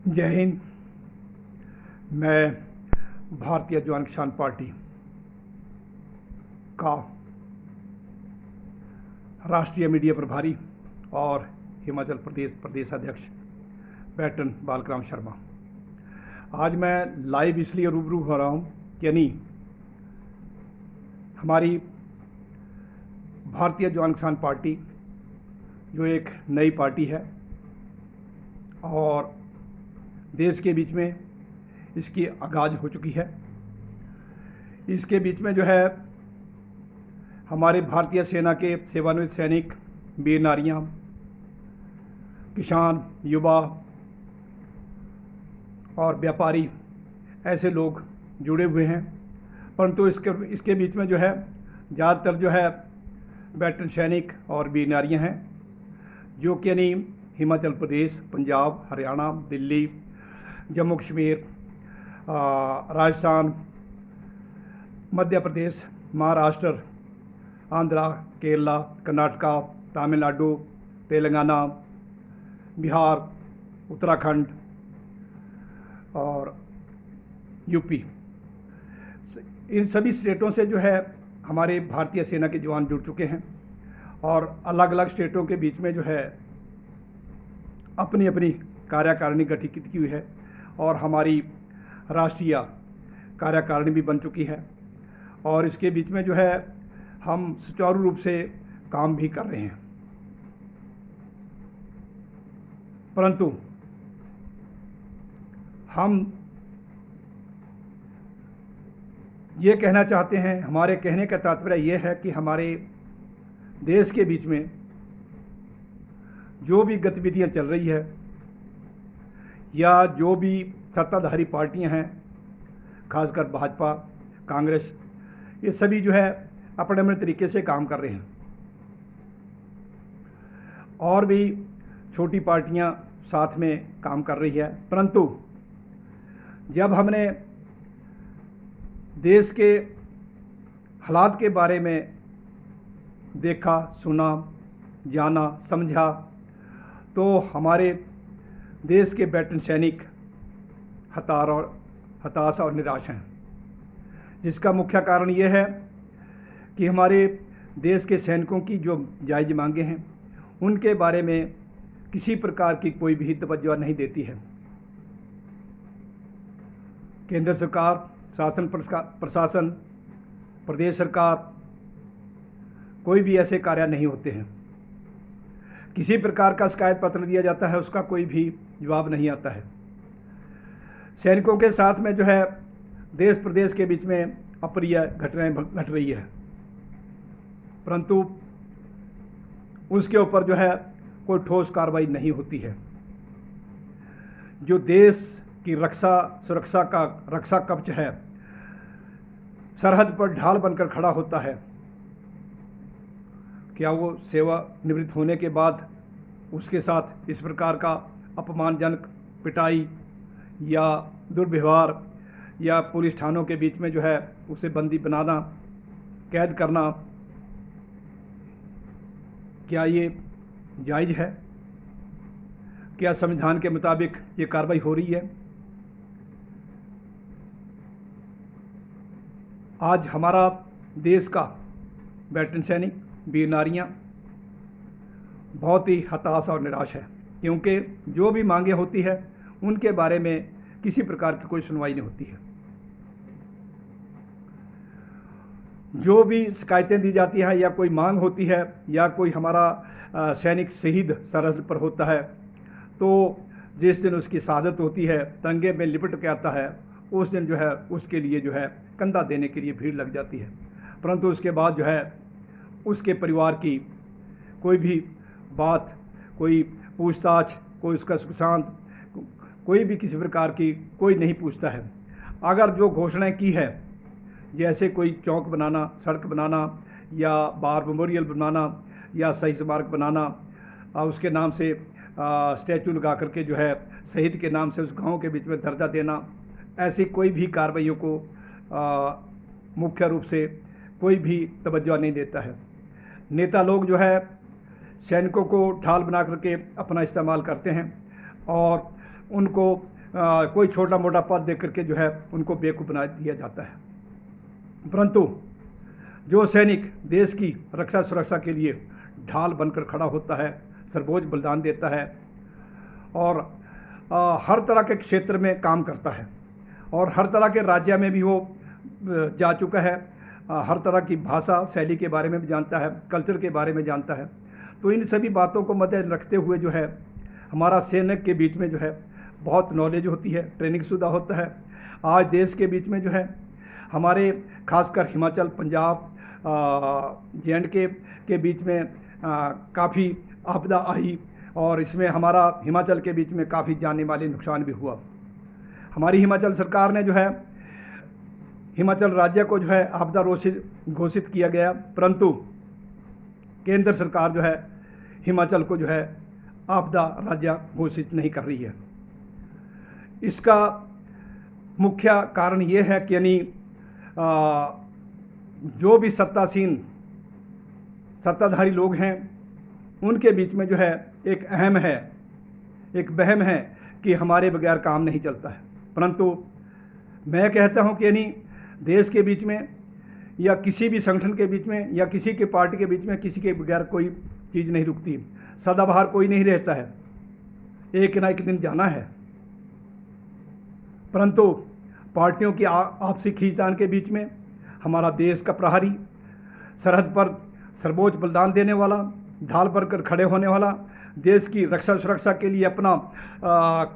जय हिंद। मैं भारतीय जवान किसान पार्टी का राष्ट्रीय मीडिया प्रभारी और हिमाचल प्रदेश प्रदेश अध्यक्ष पैटर्न बालकृष्ण शर्मा आज मैं लाइव इसलिए रूबरू हो रहा हूँ यानी हमारी भारतीय जवान किसान पार्टी जो एक नई पार्टी है और देश के बीच में इसकी आगाज़ हो चुकी है। इसके बीच में जो है हमारे भारतीय सेना के सेवानिवृत्त सैनिक, वीर नारियाँ, किसान, युवा और व्यापारी ऐसे लोग जुड़े हुए हैं, परंतु इसके बीच में जो है ज़्यादातर जो है वेटरन सैनिक और वीर नारियाँ हैं जो कि यानी हिमाचल प्रदेश, पंजाब, हरियाणा, दिल्ली, जम्मू कश्मीर, राजस्थान, मध्य प्रदेश, महाराष्ट्र, आंध्रा, केरला, कर्नाटका, तमिलनाडु, तेलंगाना, बिहार, उत्तराखंड और यूपी, इन सभी स्टेटों से जो है हमारे भारतीय सेना के जवान जुड़ चुके हैं और अलग अलग स्टेटों के बीच में जो है अपनी अपनी कार्यकारिणी गठित की हुई है और हमारी राष्ट्रीय कार्यकारिणी भी बन चुकी है और इसके बीच में जो है हम सुचारू रूप से काम भी कर रहे हैं। परंतु हम ये कहना चाहते हैं, हमारे कहने का तात्पर्य ये है कि हमारे देश के बीच में जो भी गतिविधियां चल रही है या जो भी सत्ताधारी पार्टियां हैं, खासकर भाजपा, कांग्रेस, ये सभी जो है अपने अपने तरीके से काम कर रहे हैं और भी छोटी पार्टियां साथ में काम कर रही है। परंतु जब हमने देश के हालात के बारे में देखा, सुना, जाना, समझा तो हमारे देश के वेटरन सैनिक हताश और निराश हैं, जिसका मुख्य कारण ये है कि हमारे देश के सैनिकों की जो जायज़ मांगे हैं उनके बारे में किसी प्रकार की कोई भी तवज्जो नहीं देती है। केंद्र सरकार, शासन प्रशासन, प्रदेश सरकार, कोई भी ऐसे कार्य नहीं होते हैं। किसी प्रकार का शिकायत पत्र दिया जाता है, उसका कोई भी जवाब नहीं आता है। सैनिकों के साथ में जो है देश प्रदेश के बीच में अप्रिय घटनाएं घट रही है, परंतु उसके ऊपर जो है कोई ठोस कार्रवाई नहीं होती है। जो देश की सुरक्षा का रक्षा कवच है, सरहद पर ढाल बनकर खड़ा होता है, क्या वो सेवानिवृत्त होने के बाद उसके साथ इस प्रकार का अपमानजनक पिटाई या दुर्व्यवहार या पुलिस थानों के बीच में जो है उसे बंदी बनाना, कैद करना, क्या ये जायज़ है? क्या संविधान के मुताबिक ये कार्रवाई हो रही है? आज हमारा देश का वेटरन सैनिक, वीर नारियाँ बहुत ही हताश और निराश है, क्योंकि जो भी मांगे होती है उनके बारे में किसी प्रकार की कोई सुनवाई नहीं होती है। जो भी शिकायतें दी जाती हैं या कोई मांग होती है या कोई हमारा सैनिक शहीद सरहद पर होता है तो जिस दिन उसकी शहादत होती है, तिरंगे में लिपट के आता है, उस दिन जो है उसके लिए जो है कंधा देने के लिए भीड़ लग जाती है। परंतु उसके बाद जो है उसके परिवार की कोई भी बात, कोई पूछताछ, कोई उसका सुख शांत, कोई भी किसी प्रकार की कोई नहीं पूछता है। अगर जो घोषणाएं की है, जैसे कोई चौक बनाना, सड़क बनाना या बार मेमोरियल बनाना या शहीद स्मारक बनाना, उसके नाम से स्टैचू लगा करके जो है शहीद के नाम से उस गांव के बीच में दर्जा देना, ऐसी कोई भी कार्रवाइयों को मुख्य रूप से कोई भी तवज्जो नहीं देता है। नेता लोग जो है सैनिकों को ढाल बना करके अपना इस्तेमाल करते हैं और उनको कोई छोटा मोटा पद दे करके जो है उनको बेवकूफ़ बना दिया जाता है। परंतु जो सैनिक देश की रक्षा सुरक्षा के लिए ढाल बनकर खड़ा होता है, सर्वोच्च बलिदान देता है और हर तरह के क्षेत्र में काम करता है और हर तरह के राज्य में भी वो जा चुका है, हर तरह की भाषा शैली के बारे में भी जानता है, कल्चर के बारे में जानता है। तो इन सभी बातों को मद्देनजर रखते हुए जो है हमारा सैनिक के बीच में जो है बहुत नॉलेज होती है, ट्रेनिंग शुदा होता है। आज देश के बीच में जो है हमारे खासकर हिमाचल, पंजाब, J&K के बीच में काफ़ी आपदा आई और इसमें हमारा हिमाचल के बीच में काफ़ी जाने माली नुकसान भी हुआ। हमारी हिमाचल सरकार ने जो है हिमाचल राज्य को जो है आपदा घोषित किया गया, परंतु केंद्र सरकार जो है हिमाचल को जो है आपदा राज्य घोषित नहीं कर रही है। इसका मुख्य कारण ये है कि यानी जो भी सत्ताधारी लोग हैं उनके बीच में जो है एक वहम है कि हमारे बगैर काम नहीं चलता है। परंतु मैं कहता हूं कि यानी देश के बीच में या किसी भी संगठन के बीच में या किसी के पार्टी के बीच में किसी के बगैर कोई चीज़ नहीं रुकती, सदाबहार कोई नहीं रहता है, एक ना एक दिन जाना है। परंतु पार्टियों की आपसी खींचतान के बीच में हमारा देश का प्रहरी, सरहद पर सर्वोच्च बलिदान देने वाला, ढाल बनकर खड़े होने वाला, देश की रक्षा सुरक्षा के लिए अपना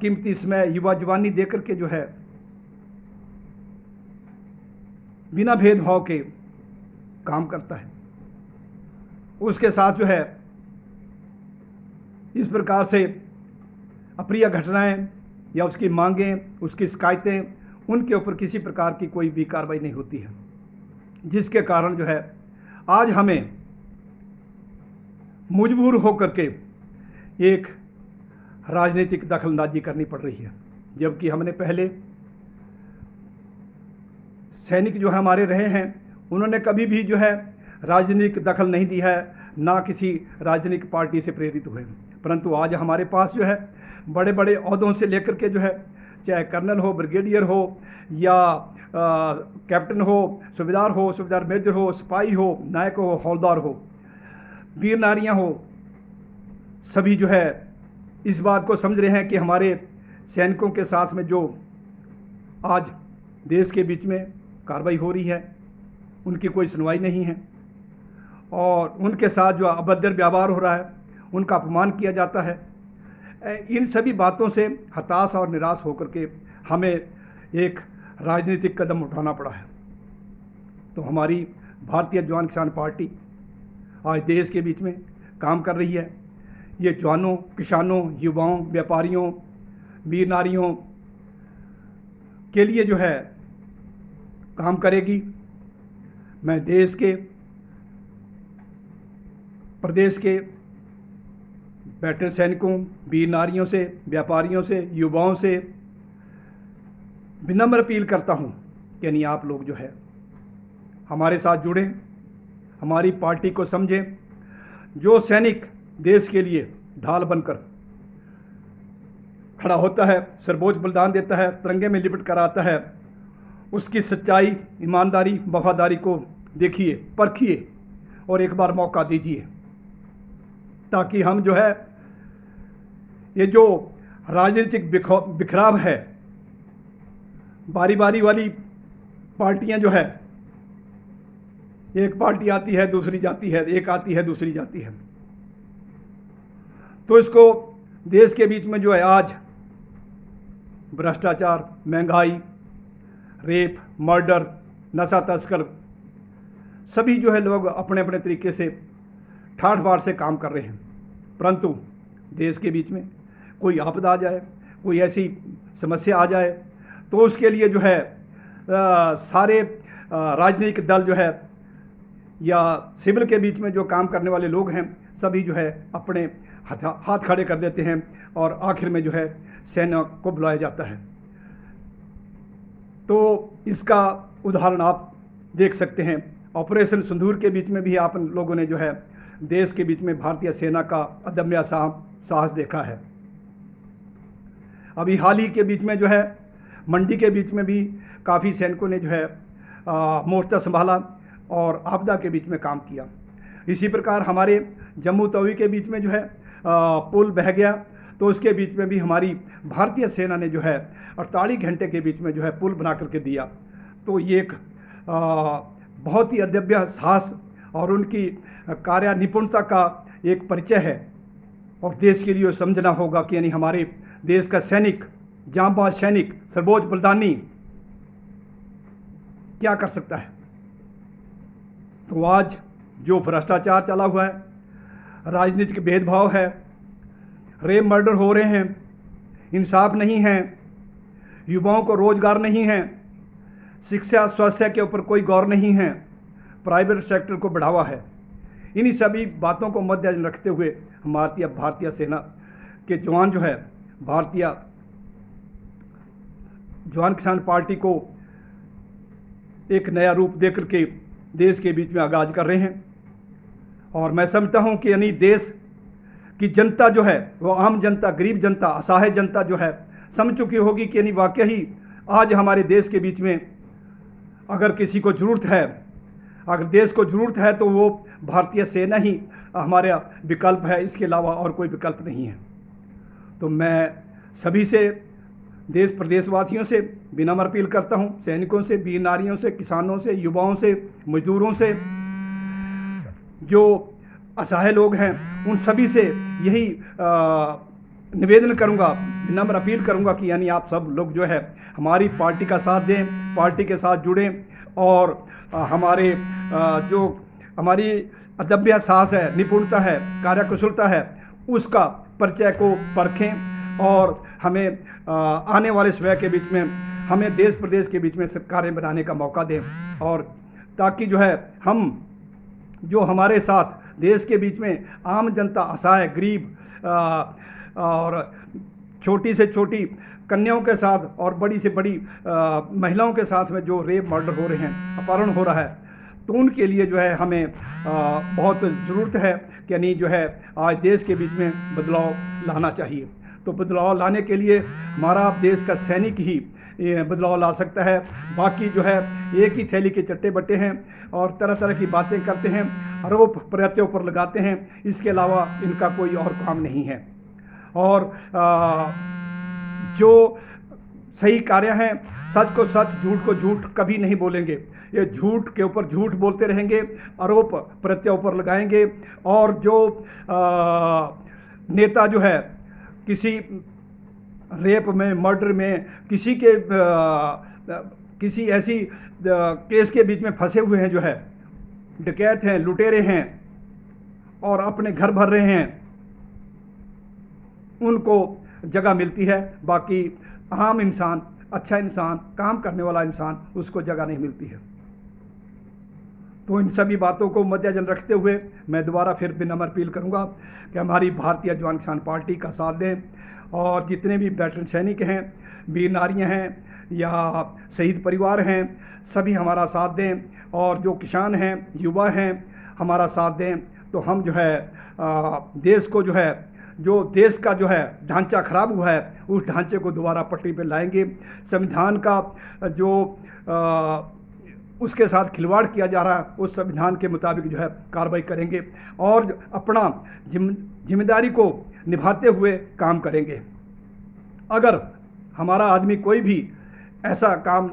कीमती समय युवा जवानी देकर के जो है बिना भेदभाव के काम करता है। उसके साथ जो है इस प्रकार से अप्रिय घटनाएं या उसकी मांगें, उसकी शिकायतें, उनके ऊपर किसी प्रकार की कोई भी कार्रवाई नहीं होती है, जिसके कारण जो है आज हमें मजबूर होकर के एक राजनीतिक दखलंदाजी करनी पड़ रही है। जबकि हमने पहले सैनिक जो है हमारे रहे हैं, उन्होंने कभी भी जो है राजनीतिक दखल नहीं दी है, ना किसी राजनीतिक पार्टी से प्रेरित हुए। परंतु आज हमारे पास जो है बड़े बड़े ओहदों से लेकर के जो है, चाहे कर्नल हो, ब्रिगेडियर हो या कैप्टन हो, सूबेदार मेजर हो, सिपाही हो, नायक हो, हौलदार हो, वीर नारियां हो, सभी जो है इस बात को समझ रहे हैं कि हमारे सैनिकों के साथ में जो आज देश के बीच में कार्रवाई हो रही है उनकी कोई सुनवाई नहीं है और उनके साथ जो अभद्र व्यवहार हो रहा है, उनका अपमान किया जाता है। इन सभी बातों से हताश और निराश होकर के हमें एक राजनीतिक कदम उठाना पड़ा है। तो हमारी भारतीय जवान किसान पार्टी आज देश के बीच में काम कर रही है। ये जवानों, किसानों, युवाओं, व्यापारियों, वीर नारियों के लिए जो है काम करेगी। मैं देश के, प्रदेश के बैठे सैनिकों, वीर नारियों से, व्यापारियों से, युवाओं से विनम्र अपील करता हूं कि नहीं, आप लोग जो है हमारे साथ जुड़ें, हमारी पार्टी को समझें। जो सैनिक देश के लिए ढाल बनकर खड़ा होता है, सर्वोच्च बलिदान देता है, तिरंगे में लिपट कर आता है, उसकी सच्चाई, ईमानदारी, वफादारी को देखिए, परखिए और एक बार मौका दीजिए, ताकि हम जो है ये जो राजनीतिक बिखराव है, बारी बारी वाली पार्टियां जो है, एक पार्टी आती है दूसरी जाती है, एक आती है दूसरी जाती है, तो इसको देश के बीच में जो है आज भ्रष्टाचार, महंगाई, रेप, मर्डर, नशा तस्कर, सभी जो है लोग अपने अपने तरीके से ठाठ बाढ़ से काम कर रहे हैं। परंतु देश के बीच में कोई आपदा आ जाए, कोई ऐसी समस्या आ जाए, तो उसके लिए जो है सारे राजनीतिक दल जो है या सिविल के बीच में जो काम करने वाले लोग हैं, सभी जो है अपने हाथ खड़े कर देते हैं और आखिर में जो है सेना को बुलाया जाता है। तो इसका उदाहरण आप देख सकते हैं। ऑपरेशन सिंदूर के बीच में भी आप लोगों ने जो है देश के बीच में भारतीय सेना का अदम्य साहस देखा है। अभी हाल ही के बीच में जो है मंडी के बीच में भी काफ़ी सैनिकों ने जो है मोर्चा संभाला और आपदा के बीच में काम किया। इसी प्रकार हमारे जम्मू तवी के बीच में जो है पुल बह गया, तो उसके बीच में भी हमारी भारतीय सेना ने जो है 48 घंटे के बीच में जो है पुल बना करके दिया। तो ये एक बहुत ही अद्भुत साहस और उनकी कार्य निपुणता का एक परिचय है। और देश के लिए समझना होगा कि यानी हमारे देश का सैनिक, जांबाज सैनिक, सर्वोच्च बलिदानी क्या कर सकता है। तो आज जो भ्रष्टाचार चला हुआ है, राजनीतिक भेदभाव है, रेप मर्डर हो रहे हैं, इंसाफ नहीं है, युवाओं को रोजगार नहीं है, शिक्षा स्वास्थ्य के ऊपर कोई गौर नहीं है, प्राइवेट सेक्टर को बढ़ावा है, इन्हीं सभी बातों को मद्देनजर रखते हुए भारतीय सेना के जवान जो है भारतीय जवान किसान पार्टी को एक नया रूप देकर के देश के बीच में आगाज कर रहे हैं। और मैं समझता हूं कि यानी देश की जनता जो है वो आम जनता, गरीब जनता, असहाय जनता जो है समझ चुकी होगी कि यानी वाकई आज हमारे देश के बीच में अगर किसी को ज़रूरत है, अगर देश को ज़रूरत है तो वो भारतीय सेना ही हमारा विकल्प है, इसके अलावा और कोई विकल्प नहीं है। तो मैं सभी से, देश प्रदेशवासियों से विनम्र अपील करता हूं, सैनिकों से, वीर नारियों से, किसानों से, युवाओं से, मजदूरों से, जो असहाय लोग हैं, उन सभी से यही निवेदन करूंगा, विनम्र अपील करूंगा कि यानी आप सब लोग जो है हमारी पार्टी का साथ दें, पार्टी के साथ जुड़ें और हमारे जो हमारी अदम्य साहस है, निपुणता है, कार्यकुशलता है, उसका परिचय को परखें और हमें आने वाले समय के बीच में हमें देश प्रदेश के बीच में सरकारें बनाने का मौका दें। और ताकि जो है हम जो हमारे साथ देश के बीच में आम जनता, असहाय, गरीब और छोटी से छोटी कन्याओं के साथ और बड़ी से बड़ी महिलाओं के साथ में जो रेप मर्डर हो रहे हैं, अपहरण हो रहा है, तो उनके लिए जो है हमें बहुत ज़रूरत है कि यानी जो है आज देश के बीच में बदलाव लाना चाहिए। तो बदलाव लाने के लिए हमारा देश का सैनिक ही बदलाव ला सकता है। बाकी जो है एक ही थैली के चट्टे बट्टे हैं और तरह तरह की बातें करते हैं, आरोप प्रत्यारोप पर लगाते हैं, इसके अलावा इनका कोई और काम नहीं है। और जो सही कार्य हैं, सच को सच, झूठ को झूठ कभी नहीं बोलेंगे। ये झूठ के ऊपर झूठ बोलते रहेंगे, आरोप प्रत्यारोप पर लगाएंगे। और जो नेता जो है किसी रेप में, मर्डर में, किसी ऐसी केस के बीच में फंसे हुए हैं, जो है डकैत हैं, लुटेरे हैं और अपने घर भर रहे हैं, उनको जगह मिलती है। बाकी आम इंसान, अच्छा इंसान, काम करने वाला इंसान, उसको जगह नहीं मिलती है। तो इन सभी बातों को मद्देनजर रखते हुए मैं दोबारा फिर विनम्र अपील करूंगा कि हमारी भारतीय जवान किसान पार्टी का साथ दें और जितने भी वेटरन सैनिक हैं, वीर नारियाँ हैं या शहीद परिवार हैं, सभी हमारा साथ दें। और जो किसान हैं, युवा हैं, हमारा साथ दें। तो हम जो है देश को जो है, जो देश का जो है ढांचा खराब हुआ है, उस ढांचे को दोबारा पटरी पर लाएंगे। संविधान का जो उसके साथ खिलवाड़ किया जा रहा है, उस संविधान के मुताबिक जो है कार्रवाई करेंगे और अपना जिम्मेदारी को निभाते हुए काम करेंगे। अगर हमारा आदमी कोई भी ऐसा काम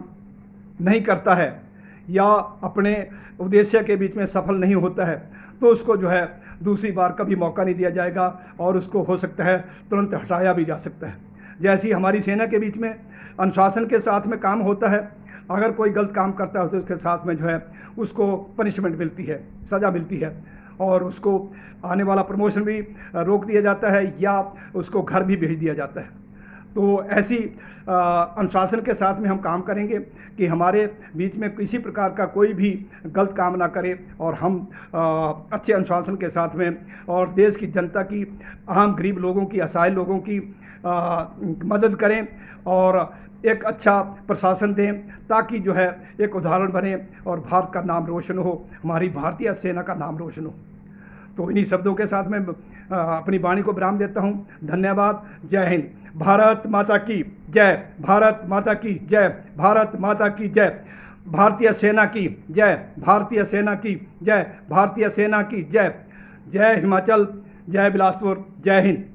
नहीं करता है या अपने उद्देश्य के बीच में सफल नहीं होता है, तो उसको जो है दूसरी बार कभी मौका नहीं दिया जाएगा और उसको हो सकता है तुरंत हटाया भी जा सकता है। जैसी हमारी सेना के बीच में अनुशासन के साथ में काम होता है, अगर कोई गलत काम करता है तो उसके साथ में जो है उसको पनिशमेंट मिलती है, सज़ा मिलती है और उसको आने वाला प्रमोशन भी रोक दिया जाता है या उसको घर भी भेज दिया जाता है। तो ऐसी अनुशासन के साथ में हम काम करेंगे कि हमारे बीच में किसी प्रकार का कोई भी गलत काम ना करे और हम अच्छे अनुशासन के साथ में और देश की जनता की, आम गरीब लोगों की, असहाय लोगों की मदद करें और एक अच्छा प्रशासन दें, ताकि जो है एक उदाहरण बने और भारत का नाम रोशन हो, हमारी भारतीय सेना का नाम रोशन हो। तो इन्हीं शब्दों के साथ मैं अपनी वाणी को विराम देता हूं। धन्यवाद। जय हिंद। भारत माता की जय, भारत माता की जय, भारत माता की जय, भारतीय सेना की जय, भारतीय सेना की जय, भारतीय सेना की जय। जय हिमाचल, जय बिलासपुर, जय हिंद।